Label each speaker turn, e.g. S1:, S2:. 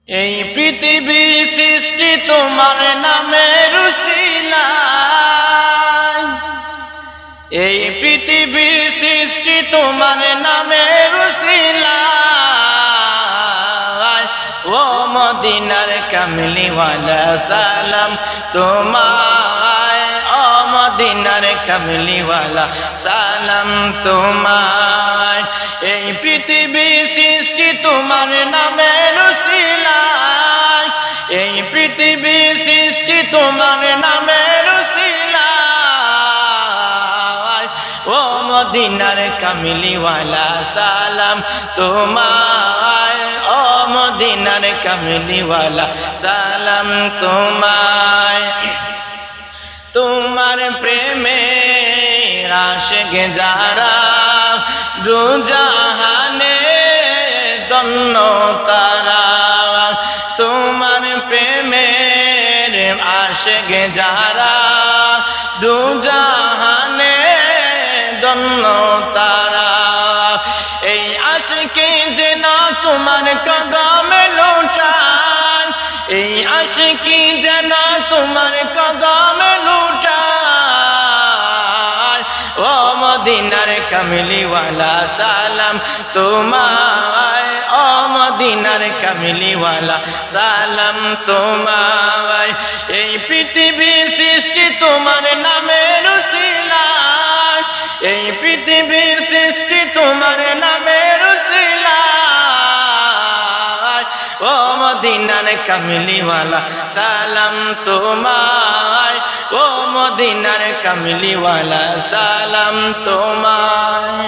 S1: এই পৃথিবী সৃষ্টি তোমার নামের উসিলায়, এই পৃথিবী সৃষ্টি তোমার নামের উসিলায়। ও মদিনার কামলিওয়ালা সালাম তোমায়, ও মদিনার কামলিওয়ালা সালাম তোমায়। এই পৃথিবী সৃষ্টি তোমার নামের উসিলায়, এই পৃথিবী সৃষ্টি তোমার নামের উসিলায়। ও মদিনার কামলিওয়ালা সালাম তোমায়, ও মদিনার কামলিওয়ালা সালাম তোমায়। তোমার প্রেমে আশিক যারা দু জাহানে ধন্য তারা, তোমার প্রেমের আশিক যারা দু জাহানে ধন্য তারা। এই আশিকে যেন তোমার কদমে লুটায়, এই আশিকি যেন তোমার কদমে লুটায়। ও মদিনার কামলিওয়ালা সালাম তোমায়, ও মদিনার কামলিওয়ালা সালাম তোমায়। এই পৃথিবী সৃষ্টি তোমার নামের উসিলায়, এই পৃথিবীর সৃষ্টি তোমার নামের উসিলায়। ও মদিনার কামলিওয়ালা সালাম তোমায়, ও মদিনার কামলিওয়ালা সালাম তোমায়।